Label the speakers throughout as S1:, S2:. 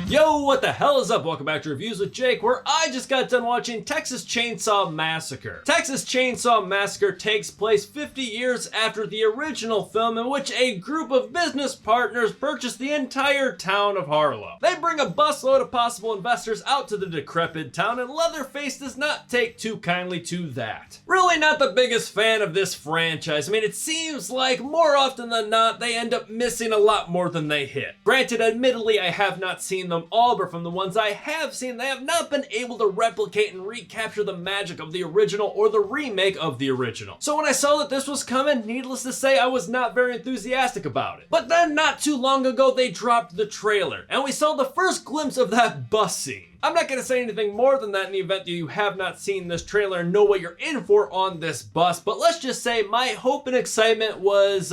S1: Yo, what the hell is up? Welcome back to Reviews with Jake, where I just got done watching Texas Chainsaw Massacre. Texas Chainsaw Massacre takes place 50 years after the original film, in which a group of business partners purchased the entire town of Harlow. They bring a busload of possible investors out to the decrepit town, and Leatherface does not take too kindly to that. Really not the biggest fan of this franchise. I mean, it seems like more often than not, they end up missing a lot more than they hit. Granted, admittedly, I have not seen them all, but from the ones I have seen, they have not been able to replicate and recapture the magic of the original or the remake of the original. So when I saw that this was coming, needless to say, I was not very enthusiastic about it. But then not too long ago, they dropped the trailer, and we saw the first glimpse of that bus scene. I'm not going to say anything more than that in the event that you have not seen this trailer and know what you're in for on this bus, but let's just say my hope and excitement was,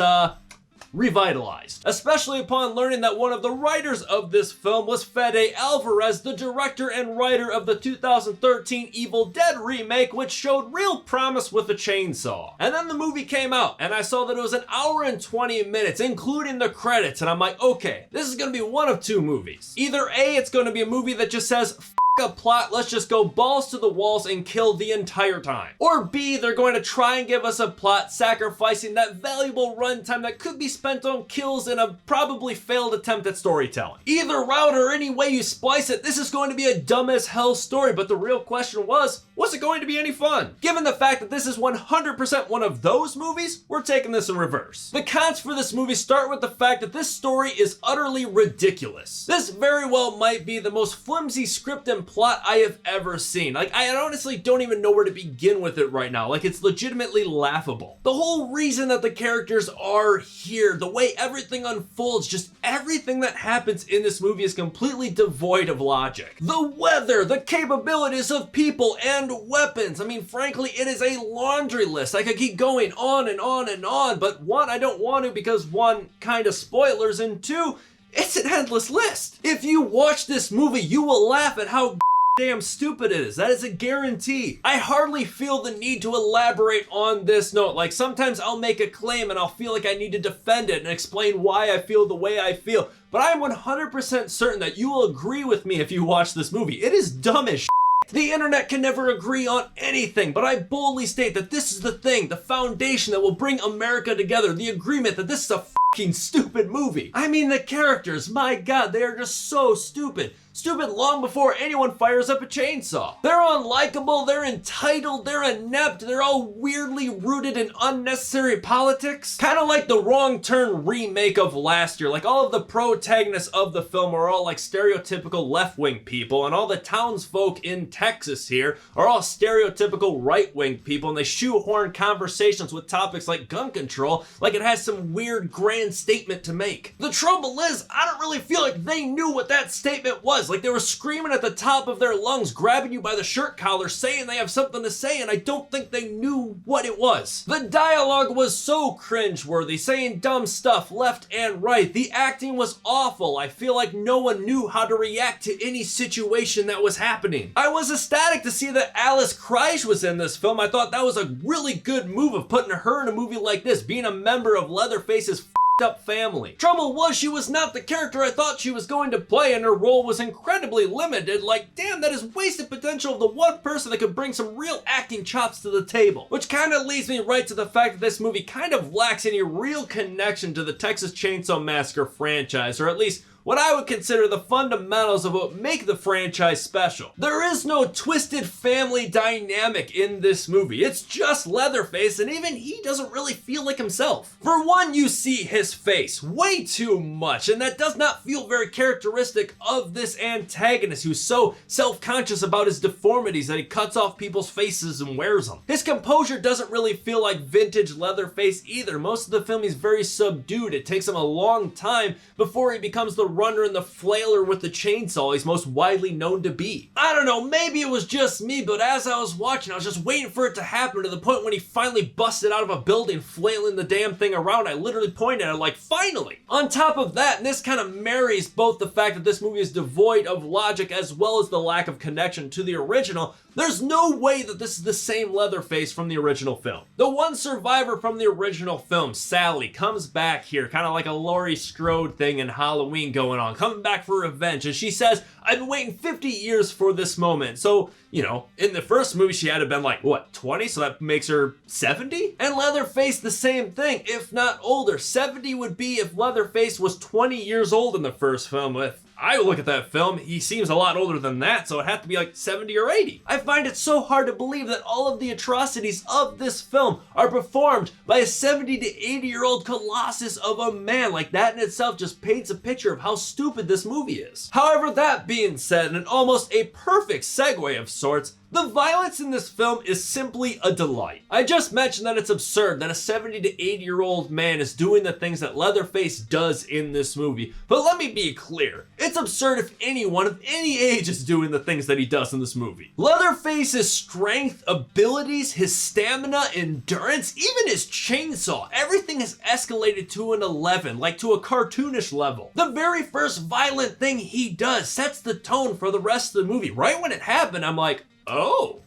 S1: revitalized, especially upon learning that one of the writers of this film was Fede Alvarez, the director and writer of the 2013 Evil Dead remake, which showed real promise with a chainsaw. And then the movie came out, and I saw that it was an hour and 20 minutes, including the credits, and I'm like, okay, this is gonna be one of two movies. Either A, it's gonna be a movie that just says, a plot, let's just go balls to the walls and kill the entire time. Or B, they're going to try and give us a plot, sacrificing that valuable runtime that could be spent on kills in a probably failed attempt at storytelling. Either route or any way you splice it, this is going to be a dumb as hell story, but the real question was it going to be any fun? Given the fact that this is 100% one of those movies, we're taking this in reverse. The cons for this movie start with the fact that this story is utterly ridiculous. This very well might be the most flimsy script and plot I have ever seen. Like, I honestly don't even know where to begin with it right now. Like, it's legitimately laughable. The whole reason that the characters are here, the way everything unfolds, just everything that happens in this movie is completely devoid of logic. The weather, the capabilities of people and weapons. I mean, frankly, it is a laundry list. I could keep going on and on and on, but one, I don't want to because one, kind of spoilers, and two, it's an endless list. If you watch this movie, you will laugh at how damn stupid it is. That is a guarantee. I hardly feel the need to elaborate on this note. Like, sometimes I'll make a claim and I'll feel like I need to defend it and explain why I feel the way I feel. But I'm 100% certain that you will agree with me if you watch this movie. It is dumb as shit. The internet can never agree on anything, but I boldly state that this is the thing, the foundation that will bring America together, the agreement that this is a fucking stupid movie. I mean, the characters, my god, they are just so stupid. Stupid long before anyone fires up a chainsaw. They're unlikable, they're entitled, they're inept, they're all weirdly rooted in unnecessary politics. Kind of like the Wrong Turn remake of last year. Like, all of the protagonists of the film are all like stereotypical left-wing people, and all the townsfolk in Texas here are all stereotypical right-wing people, and they shoehorn conversations with topics like gun control like it has some weird grand statement to make. The trouble is, I don't really feel like they knew what that statement was. Like, they were screaming at the top of their lungs, grabbing you by the shirt collar, saying they have something to say, and I don't think they knew what it was. The dialogue was so cringeworthy, saying dumb stuff left and right. The acting was awful. I feel like no one knew how to react to any situation that was happening. I was ecstatic to see that Alice Kreischer was in this film. I thought that was a really good move of putting her in a movie like this, being a member of Leatherface's up family. Trouble was, she was not the character I thought she was going to play, and her role was incredibly limited. Like, damn, that is wasted potential of the one person that could bring some real acting chops to the table. Which kind of leads me right to the fact that this movie kind of lacks any real connection to the Texas Chainsaw Massacre franchise, or at least what I would consider the fundamentals of what make the franchise special. There is no twisted family dynamic in this movie. It's just Leatherface, and even he doesn't really feel like himself. For one, you see his face way too much, and that does not feel very characteristic of this antagonist who's so self-conscious about his deformities that he cuts off people's faces and wears them. His composure doesn't really feel like vintage Leatherface either. Most of the film he's very subdued. It takes him a long time before he becomes the runner and the flailer with the chainsaw he's most widely known to be. I don't know, maybe it was just me, but as I was watching, I was just waiting for it to happen to the point when he finally busted out of a building flailing the damn thing around. I literally pointed at it like, finally! On top of that, and this kind of marries both the fact that this movie is devoid of logic as well as the lack of connection to the original, there's no way that this is the same Leatherface from the original film. The one survivor from the original film, Sally, comes back here, kind of like a Laurie Strode thing in Halloween, going, going on, coming back for revenge, and she says, I've been waiting 50 years for this moment. So, you know, in the first movie, she had to have been like, what, 20? So that makes her 70? And Leatherface, the same thing, if not older. 70 would be if Leatherface was 20 years old in the first film. If I look at that film, he seems a lot older than that, so it'd have to be like 70 or 80. I find it so hard to believe that all of the atrocities of this film are performed by a 70 to 80-year-old colossus of a man. Like, that in itself just paints a picture of how stupid this movie is. However, that being said, and almost a perfect segue of sorts, the violence in this film is simply a delight. I just mentioned that it's absurd that a 70 to 80-year-old man is doing the things that Leatherface does in this movie. But let me be clear, it's absurd if anyone of any age is doing the things that he does in this movie. Leatherface's strength, abilities, his stamina, endurance, even his chainsaw, everything has escalated to an 11, like to a cartoonish level. The very first violent thing he does sets the tone for the rest of the movie. Right when it happened, I'm like, oh,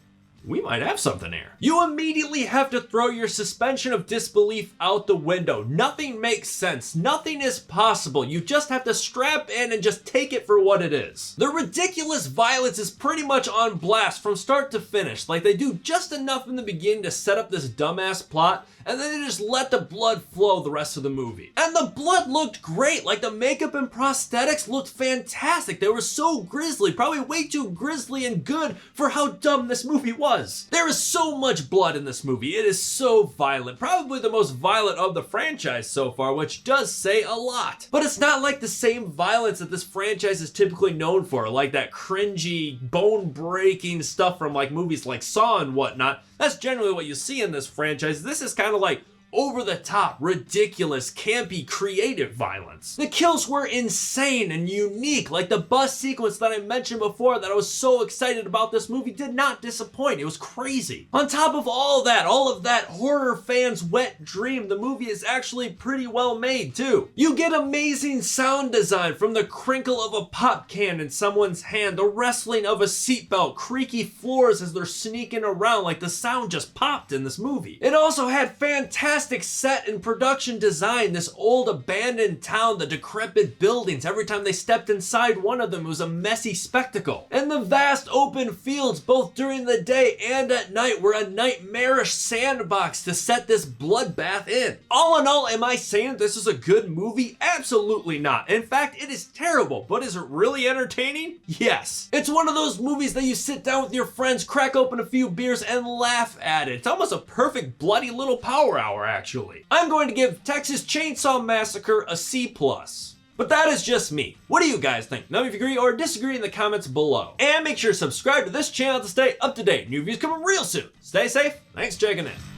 S1: we might have something here. You immediately have to throw your suspension of disbelief out the window. Nothing makes sense. Nothing is possible. You just have to strap in and just take it for what it is. The ridiculous violence is pretty much on blast from start to finish. Like, they do just enough in the beginning to set up this dumbass plot, and then they just let the blood flow the rest of the movie. And the blood looked great. Like, the makeup and prosthetics looked fantastic. They were so grisly, probably way too grisly and good for how dumb this movie was. There is so much blood in this movie. It is so violent. Probably the most violent of the franchise so far, which does say a lot. But it's not like the same violence that this franchise is typically known for, like that cringy, bone-breaking stuff from like movies like Saw and whatnot. That's generally what you see in this franchise. This is kind of like over-the-top, ridiculous, campy, creative violence. The kills were insane and unique, like the bus sequence that I mentioned before that I was so excited about this movie did not disappoint. It was crazy. On top of all of that horror fans' wet dream, the movie is actually pretty well made too. You get amazing sound design from the crinkle of a pop can in someone's hand, the wrestling of a seatbelt, creaky floors as they're sneaking around, like the sound just popped in this movie. It also had fantastic set and production design, this old abandoned town, the decrepit buildings. Every time they stepped inside one of them, it was a messy spectacle. And the vast open fields, both during the day and at night, were a nightmarish sandbox to set this bloodbath in. All in all, am I saying this is a good movie? Absolutely not. In fact, it is terrible, but is it really entertaining? Yes. It's one of those movies that you sit down with your friends, crack open a few beers, and laugh at it. It's almost a perfect bloody little power hour, actually. I'm going to give Texas Chainsaw Massacre a C+. But that is just me. What do you guys think? Let me know if you agree or disagree in the comments below. And make sure to subscribe to this channel to stay up to date. New reviews coming real soon. Stay safe. Thanks for checking in.